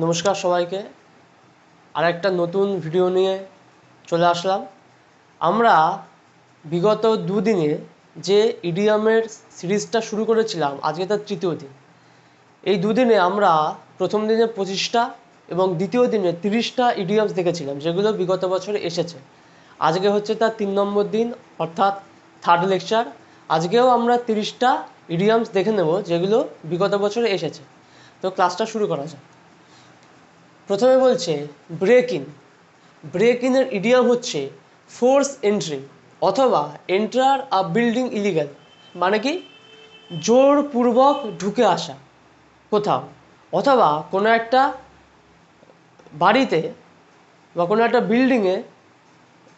নমস্কার সবাইকে। আরেকটা নতুন ভিডিও নিয়ে চলে আসলাম। আমরা বিগত দুদিনে যে ইডিয়ামের সিরিজটা শুরু করেছিলাম, আজকে তার তৃতীয় দিন। এই দুদিনে আমরা প্রথম দিনে 25টা এবং দ্বিতীয় দিনে 30টা ইডিয়ামস দেখেছিলাম, যেগুলো বিগত বছরে এসেছে। আজকে হচ্ছে তার 3 নম্বর দিন, অর্থাৎ থার্ড লেকচার। আজকেও আমরা 30টা ইডিয়ামস দেখে নেব, যেগুলো বিগত বছরে এসেছে। তো ক্লাসটা শুরু করা যাক। প্রথমে বলছে ব্রেক ইন। ব্রেক ইনের ইডিয়াম হচ্ছে ফোর্স এন্ট্রি অথবা এন্টার আ বিল্ডিং ইলিগাল। মানে কি, জোরপূর্বক ঢুকে আসা কোথাও, অথবা কোনো একটা বাড়িতে বা কোনো একটা বিল্ডিংয়ে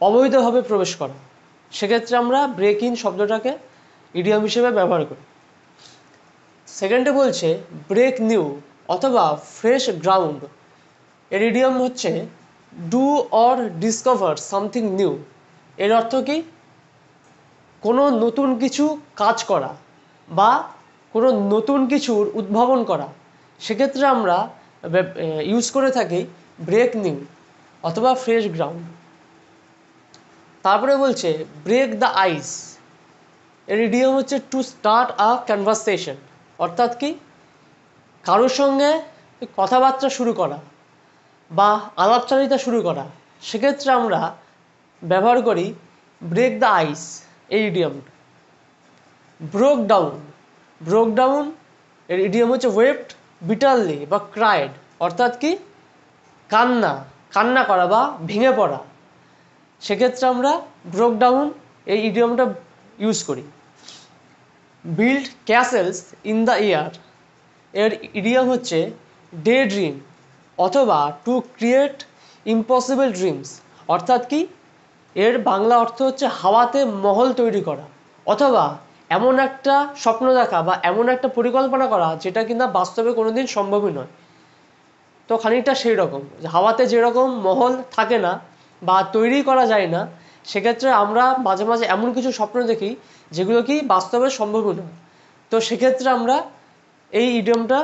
অবৈধভাবে প্রবেশ করা। সেক্ষেত্রে আমরা ব্রেক ইন শব্দটাকে ইডিয়াম হিসেবে ব্যবহার করি। সেকেন্ডে বলছে ব্রেক নিউ অথবা ফ্রেশ গ্রাউন্ড। এর ইডিয়াম হচ্ছে do or discover something new. এর অর্থ কি, কোনো নতুন কিছু কাজ করা বা কোনো নতুন কিছুর উদ্ভাবন করা। সেক্ষেত্রে আমরা ইউজ করে থাকি ব্রেক নিউ অথবা ফ্রেশ গ্রাউন্ড। তারপরে বলছে ব্রেক দ্য আইস। এর ইডিয়াম হচ্ছে টু স্টার্ট আ কনভারসেশন। অর্থাৎ কি, কারোর সঙ্গে কথাবার্তা শুরু করা বা আলাপচারিতা শুরু করা। সেক্ষেত্রে আমরা ব্যবহার করি ব্রেক দ্য আইস এই ইডিয়ামটা। Broke down. ব্রোক ডাউন এর ইডিয়াম হচ্ছে ওয়েপ্ট বিটারলি বা ক্রাইড। অর্থাৎ কি, কান্না করা বা ভেঙে পড়া। সেক্ষেত্রে আমরা ব্রোক ডাউন এই ইডিয়ামটা ইউজ করি। Build castles in the air. এর ইডিয়াম হচ্ছে ডে ড্রিম অথবা টু ক্রিয়েট ইম্পসিবল ড্রিমস। অর্থাৎ কি, এর বাংলা অর্থ হচ্ছে হাওয়াতে মহল তৈরি করা অথবা এমন একটা স্বপ্ন দেখা বা এমন একটা পরিকল্পনা করা যেটা কিনা বাস্তবে কোনোদিন সম্ভবই নয়। তো খানিকটা সেই রকম, হাওয়াতে যেরকম মহল থাকে না বা তৈরি করা যায় না, সেক্ষেত্রে আমরা মাঝে মাঝে এমন কিছু স্বপ্ন দেখি যেগুলো কি বাস্তবে সম্ভবই নয়। তো সেক্ষেত্রে আমরা এই ইডিয়মটা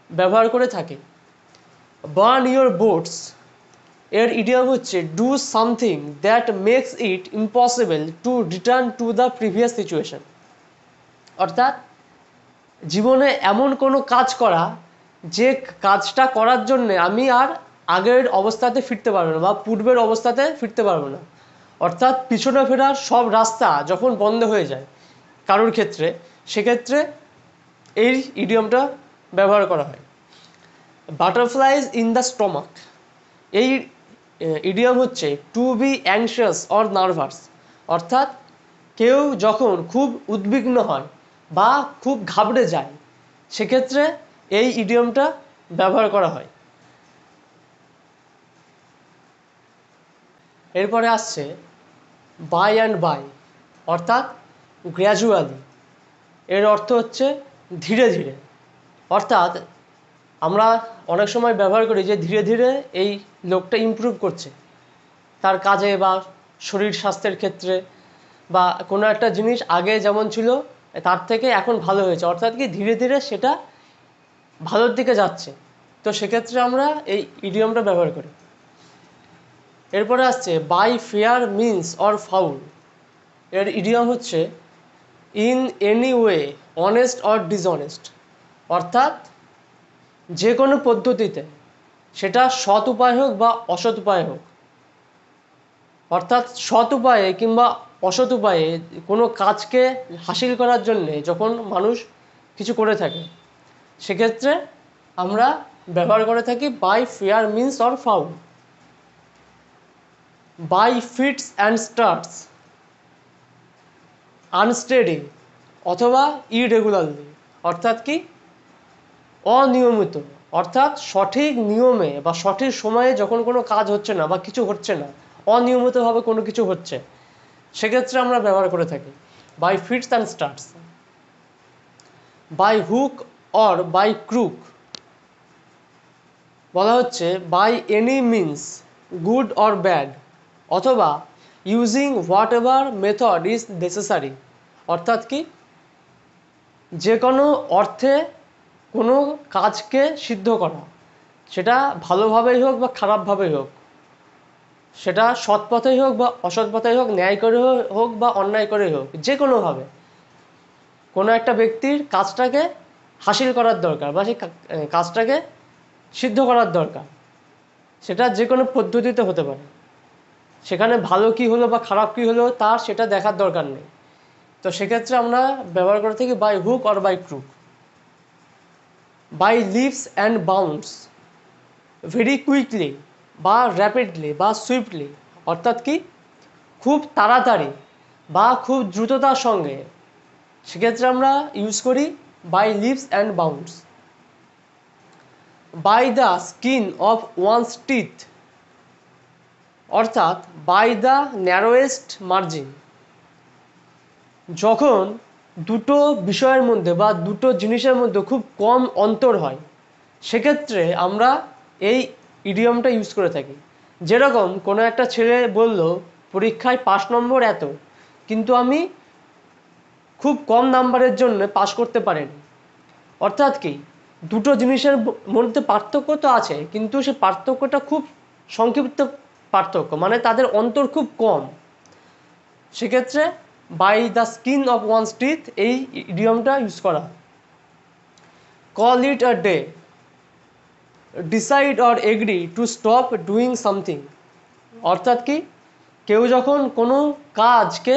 ব্যবহার করে থাকি। Burn your boats. এর ইডিয়ম হচ্ছে do something that makes it impossible to return to the previous situation. অর্থাৎ জীবনে এমন কোনো কাজ করা যে কাজটা করার জন্যে আমি আর আগের অবস্থাতে ফিরতে পারবো না বা পূর্বের অবস্থাতে ফিরতে পারবো না। অর্থাৎ পিছনে ফেরার সব রাস্তা যখন বন্ধ হয়ে যায় কারোর ক্ষেত্রে, সেক্ষেত্রে এই ইডিয়মটা ব্যবহার করা হয়। Butterflies in the stomach. এই ইডিয়ম হচ্ছে to be anxious or nervous. অর্থাৎ কেউ যখন খুব উদ্বিগ্ন হয় বা খুব ঘাবড়ে যায়, সেক্ষেত্রে এই ইডিয়মটা ব্যবহার করা হয়। এরপরে আসছে বাই অ্যান্ড বাই, অর্থাৎ গ্র্যাজুয়ালি। এর অর্থ হচ্ছে ধীরে ধীরে। অর্থাৎ আমরা অনেক সময় ব্যবহার করি যে ধীরে ধীরে এই লোকটা ইমপ্রুভ করছে তার কাজে বা শরীর স্বাস্থ্যের ক্ষেত্রে, বা কোনো একটা জিনিস আগে যেমন ছিল তার থেকে এখন ভালো হয়েছে। অর্থাৎ কি, ধীরে ধীরে সেটা ভালোর দিকে যাচ্ছে। তো সেক্ষেত্রে আমরা এই ইডিয়মটা ব্যবহার করি। এরপরে আসছে by fair means or foul. এর ইডিয়ম হচ্ছে in any way honest or dishonest. অর্থাৎ যে কোনো পদ্ধতিতে, সেটা সৎ উপায় হোক বা অসৎ উপায় হোক, অর্থাৎ সৎ উপায়ে কিংবা অসৎ উপায়ে কোনো কাজকে হাসিল করার জন্যে যখন মানুষ কিছু করে থাকে, সেক্ষেত্রে আমরা ব্যবহার করে থাকি by fair means or foul. By fits and starts, unsteady অথবা ইরেগুলারলি। অর্থাৎ কি, অনিয়মিত। অর্থাৎ সঠিক নিয়মে বা সঠিক সময়ে যখন কোনো কাজ হচ্ছে না বা কিছু হচ্ছে না, অনিয়মিতভাবে কোনো কিছু হচ্ছে, সেক্ষেত্রে আমরা ব্যবহার করে থাকি by fits and starts. By hook or by crook বলা হচ্ছে by any means good or bad অথবা using whatever method is necessary. অর্থাৎ কি, যে কোনো অর্থে কোনো কাজকে সিদ্ধ করা, সেটা ভালোভাবেই হোক বা খারাপভাবেই হোক, সেটা সৎ পথেই হোক বা অসৎ পথেই হোক, ন্যায় করে হোক বা অন্যায় করেই হোক, যে কোনোভাবে কোনো একটা ব্যক্তির কাজটাকে হাসিল করার দরকার বা সেই কাজটাকে সিদ্ধ করার দরকার, সেটা যে কোনো পদ্ধতিতে হতে পারে। সেখানে ভালো কী হলো বা খারাপ কী হলো তার সেটা দেখার দরকার নেই। তো সেক্ষেত্রে আমরা ব্যবহার করে থাকি by hook or by crook. By leaps and bounds very quickly বা র্যাপিডলি বা সুইফটলি, অর্থাৎ কি খুব তাড়াতাড়ি বা খুব দ্রুততার সঙ্গে, সেক্ষেত্রে আমরা ইউজ করি by leaps and bounds. By the skin of one's teeth, অর্থাৎ বাই দ্য ন্যারোয়েস্ট মার্জিন, যখন দুটো বিষয়ের মধ্যে বা দুটো জিনিসের মধ্যে খুব কম অন্তর হয়, সেক্ষেত্রে আমরা এই ইডিয়মটা ইউজ করে থাকি। যেরকম কোনো একটা ছেলে বলল পরীক্ষায় 5 নম্বর এত, কিন্তু আমি খুব কম নাম্বারের জন্য পাশ করতে পারিনি। অর্থাৎ কি দুটো জিনিসের মধ্যে পার্থক্য তো আছে, কিন্তু সে পার্থক্যটা খুব সংক্ষিপ্ত পার্থক্য, মানে তাদের অন্তর খুব কম। সেক্ষেত্রে by the skin of one's teeth এই ইডিয়মটা ইউজ করা। Call it a day, decide or agree to stop doing something, অর্থাৎ কি কেউ যখন কোনো কাজকে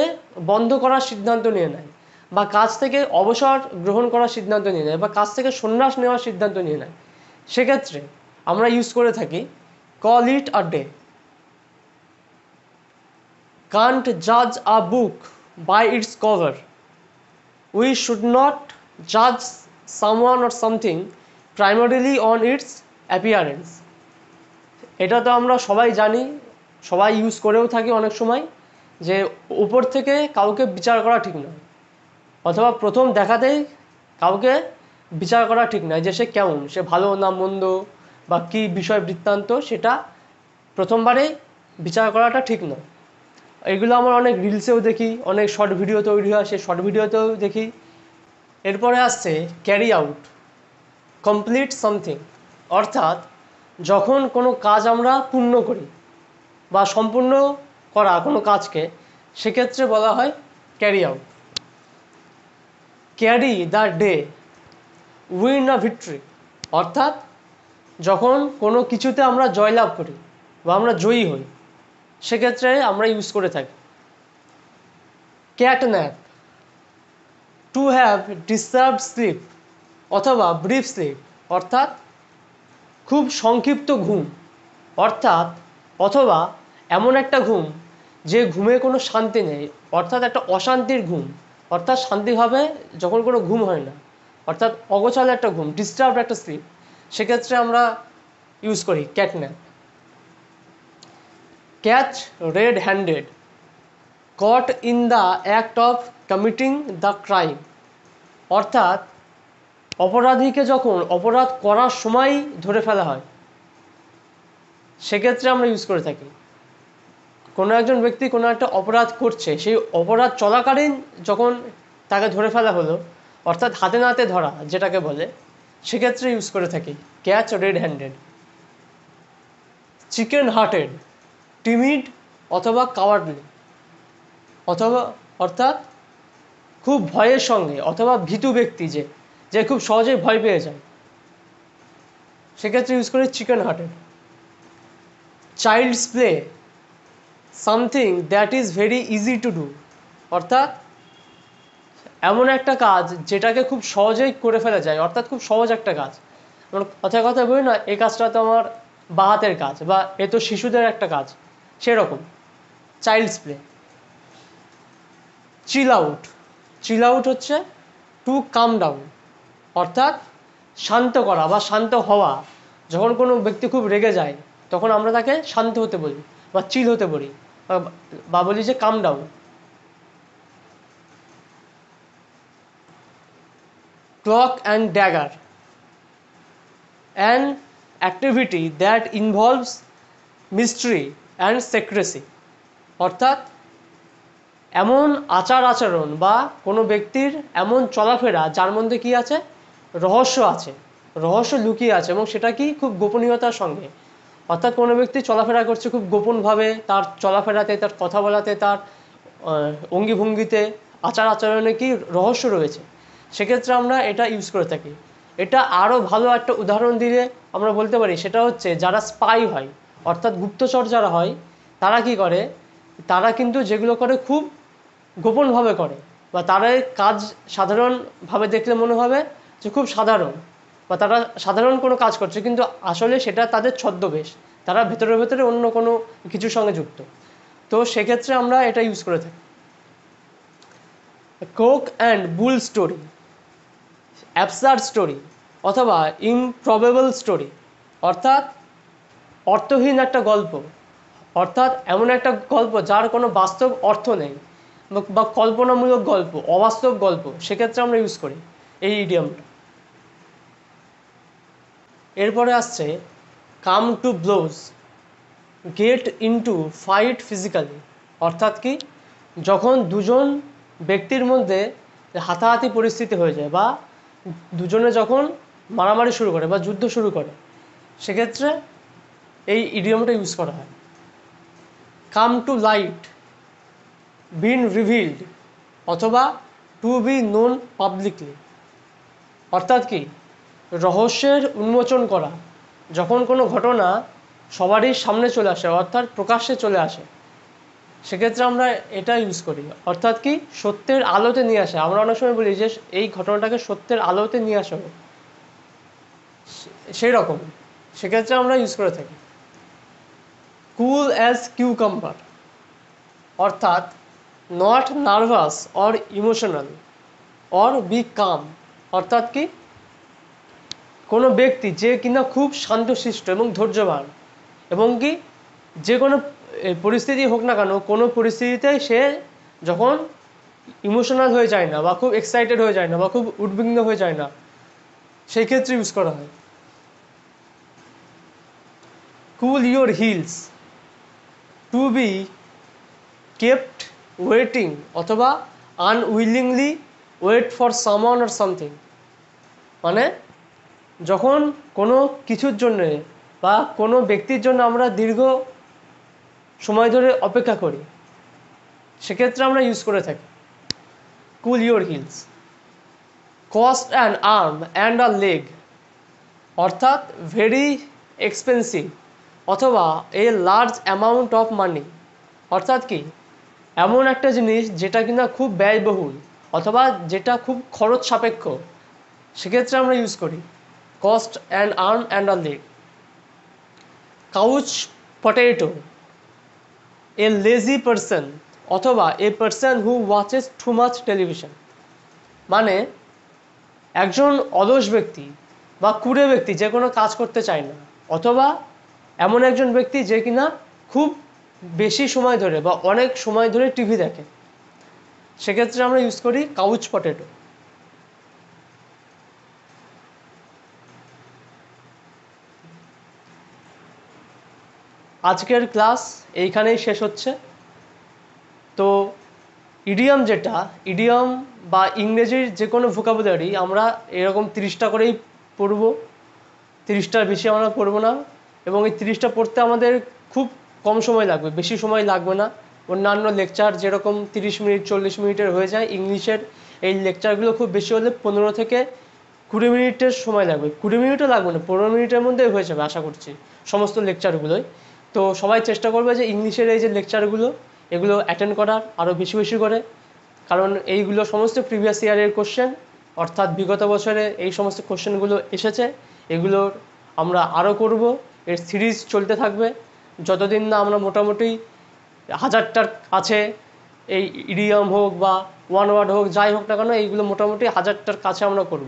বন্ধ করার সিদ্ধান্ত নিয়ে নেয় বা কাজ থেকে অবসর গ্রহণ করার সিদ্ধান্ত নিয়ে নেয় বা কাজ থেকে সন্ন্যাস নেওয়ার সিদ্ধান্ত নিয়ে নেয়, সেক্ষেত্রে আমরা ইউজ করে থাকি call it a day. Kant জাজ আ book by its cover, we should not জাজ someone or something primarily on it's appearance. এটা তো আমরা সবাই জানি, সবাই ইউজ করেও থাকি অনেক সময়, যে উপর থেকে কাউকে বিচার করা ঠিক নয়, অথবা প্রথম দেখাতেই কাউকে বিচার করা ঠিক নয় যে সে কেমন, সে ভালো না মন্দ বা কী বিষয় বৃত্তান্ত, সেটা প্রথমবারেই বিচার করাটা ঠিক নয়। এগুলো আমার অনেক রিলসেও দেখি, অনেক শর্ট ভিডিও তৈরি হয়, সেই শর্ট ভিডিওতেও দেখি। এরপরে আসছে ক্যারি আউট, কমপ্লিট সামথিং, অর্থাৎ যখন কোনো কাজ আমরা পূর্ণ করি বা সম্পূর্ণ করা কোনো কাজকে, সেক্ষেত্রে বলা হয় carry out. Carry the day, win a victory, অর্থাৎ যখন কোনো কিছুতে আমরা জয়লাভ করি বা আমরা জয়ী হই, সেক্ষেত্রে আমরা ইউজ করে থাকি। Cat nap, to have disturbed sleep অথবা ব্রিফ স্লিপ, অর্থাৎ খুব সংক্ষিপ্ত ঘুম, অর্থাৎ অথবা এমন একটা ঘুম যে ঘুমে কোনো শান্তি নেই, অর্থাৎ একটা অশান্তির ঘুম, অর্থাৎ শান্তিভাবে যখন কোনো ঘুম হয় না, অর্থাৎ অগোছালো একটা ঘুম, ডিস্টার্বড একটা স্লিপ, সেক্ষেত্রে আমরা ইউজ করি cat nap. Catch red handed, caught in the act of committing the crime, অর্থাৎ অপরাধীকে যখন অপরাধ করার সময় ধরে ফেলা হয়, সেক্ষেত্রে আমরা ইউজ করে থাকি। কোনো একজন ব্যক্তি কোনো একটা অপরাধ করছে, সেই অপরাধ চলাকালীন যখন তাকে ধরে ফেলা হলো, অর্থাৎ হাতে নাতে ধরা যেটাকে বলে, সেক্ষেত্রে ইউজ করে থাকি catch red handed. Chicken hearted, timid অথবা কাওয়ার্ডলি, অথবা অর্থাৎ খুব ভয়ের সঙ্গে অথবা ভীতু ব্যক্তি যে যে খুব সহজেই ভয় পেয়ে যায়, সেক্ষেত্রে ইউজ করি chicken hearted. Child's play, something that is very easy to do, অর্থাৎ এমন একটা কাজ যেটাকে খুব সহজেই করে ফেলা যায়, অর্থাৎ খুব সহজ একটা কাজ। আমরা কথায় কথায় বলি না, এই কাজটা তো আমার বা হাতের কাজ বা এ তো শিশুদের একটা কাজ, সেরকম চাইল্ডস প্লে। চিল আউট, চিল আউট হচ্ছে টু কাম ডাউন, অর্থাৎ শান্ত করা বা শান্ত হওয়া। যখন কোনো ব্যক্তি খুব রেগে যায়, তখন আমরা তাকে শান্ত হতে বলি বা চিল হতে বলি বা বলি যে calm down. Cloak and dagger, an activity that involves mystery and secrecy, অর্থাৎ এমন আচার আচরণ বা কোনো ব্যক্তির এমন চলাফেরা যার মধ্যে কি আছে, রহস্য আছে, রহস্য লুকিয়ে আছে এবং সেটা কি খুব গোপনীয়তার সঙ্গে। অর্থাৎ কোনো ব্যক্তি চলাফেরা করছে খুব গোপনভাবে, তার চলাফেরাতে, তার কথা বলাতে, তার অঙ্গিভঙ্গিতে, আচার আচরণে কি রহস্য রয়েছে, সেক্ষেত্রে আমরা এটা ইউজ করে থাকি। এটা আরও ভালো একটা উদাহরণ দিলে আমরা বলতে পারি, সেটা হচ্ছে যারা স্পাই হয়, অর্থাৎ গুপ্তচর যারা হয়, তারা কি করে, তারা কিন্তু যেগুলো করে খুব গোপনভাবে করে, বা তারা কাজ সাধারণভাবে দেখলে মনে হবে যে খুব সাধারণ, বা তারা সাধারণ কোনো কাজ করছে, কিন্তু আসলে সেটা তাদের ছদ্মবেশ, তারা ভেতরে ভেতরে অন্য কোনো কিছুর সঙ্গে যুক্ত। তো সেক্ষেত্রে আমরা এটা ইউজ করে থাকি। Coke and bull story, absurd story অথবা ইমপ্রবেবল স্টোরি, অর্থাৎ অর্থহীন একটা গল্প, অর্থাৎ এমন একটা গল্প যার কোনো বাস্তব অর্থ নেই, বা কল্পনামূলক গল্প, অবাস্তব গল্প, সেক্ষেত্রে আমরা ইউজ করি এই ইডিয়মটা। এরপরে আসছে come to blows, get into fight physically, অর্থাৎ কি, যখন দুজন ব্যক্তির মধ্যে হাতাহাতি পরিস্থিতি হয়ে যায়, বা দুজনে যখন মারামারি শুরু করে বা যুদ্ধ শুরু করে, সেক্ষেত্রে এই ইডিয়মটা ইউজ করা হয়। Come to light, been revealed অথবা টু বি নোন পাবলিকলি, অর্থাৎ কি, রহস্যের উন্মোচন করা, যখন কোনো ঘটনা সবারই সামনে চলে আসে, অর্থাৎ প্রকাশ্যে চলে আসে, সেক্ষেত্রে আমরা এটা ইউজ করি। অর্থাৎ কি, সত্যের আলোতে নিয়ে আসা। আমরা অনেক সময় বলি যে এই ঘটনাটাকে সত্যের আলোতে নিয়ে আসা হোক, সেই রকম, সেক্ষেত্রে আমরা ইউজ করে থাকি। কুল অ্যাজ কিউকাম্বার, অর্থাৎ not nervous or emotional or be calm, অর্থাৎ কি, কোনো ব্যক্তি যে কিনা খুব শান্তশিষ্ট এবং ধৈর্যবান, এবং কি যে কোনো পরিস্থিতি হোক না কেন, কোনো পরিস্থিতিতে সে যখন ইমোশনাল হয়ে যায় না, বা খুব এক্সাইটেড হয়ে যায় না, বা খুব উদ্বিগ্ন হয়ে যায় না, সেই ক্ষেত্রে ইউজ করা হয়। Cool your heels, to be kept waiting অথবা unwillingly wait for someone or something, মানে যখন কোনো কিছুর জন্যে বা কোনো ব্যক্তির জন্য আমরা দীর্ঘ সময় ধরে অপেক্ষা করি, সেক্ষেত্রে আমরা ইউজ করে থাকি cool your heels. Cost an arm and a leg, অর্থাৎ ভেরি এক্সপেন্সিভ অথবা a large amount of money, অর্থাৎ কি, এমন একটা জিনিস যেটা কিনা খুব ব্যয়বহুল অথবা যেটা খুব খরচ সাপেক্ষ, সেক্ষেত্রে আমরা ইউজ করি cost and arm and a leg. Couch potato, a lazy person অথবা a person who watches too much television, মানে একজন অলস ব্যক্তি বা কুড়ে ব্যক্তি যে কোনো কাজ করতে চায় না, অথবা এমন একজন ব্যক্তি যে কিনা খুব বেশি সময় ধরে বা অনেক সময় ধরে টিভি দেখে, সেক্ষেত্রে আমরা ইউজ করি কাউচ পটেটো। আজকের ক্লাস এইখানেই শেষ হচ্ছে। তো ইডিয়ম যেটা, ইডিয়ম বা ইংরেজির যে কোনো ভোকাবুলারি আমরা এরকম 30টা করেই পড়ব, 30টার বেশি আমরা পড়বো না, এবং এই 30টা পড়তে আমাদের খুব কম সময় লাগবে, বেশি সময় লাগবে না। অন্যান্য লেকচার যেরকম 30 মিনিট 40 মিনিটের হয়ে যায়, ইংলিশের এই লেকচারগুলো খুব বেশি হলে 15 থেকে 20 মিনিটের সময় লাগবে, 20 মিনিটও লাগবে না, 15 মিনিটের মধ্যে হয়ে যাবে আশা করছি সমস্ত লেকচারগুলোই। তো সবাই চেষ্টা করবে যে ইংলিশের এই যে লেকচারগুলো, এগুলো অ্যাটেন্ড করার আরও বেশি বেশি করে, কারণ এইগুলো সমস্ত প্রিভিয়াস ইয়ারের কোশ্চেন, অর্থাৎ বিগত বছরে এই সমস্ত কোশ্চেনগুলো এসেছে, এগুলোর আমরা আরও করব, এর সিরিজ চলতে থাকবে যতদিন না আমরা মোটামুটি 1000টার কাছে, এই ইডিয়ম হোক বা ওয়ান ওয়ার্ড হোক, যাই হোক না কেন, এইগুলো মোটামুটি 1000টার কাছে আমরা করব।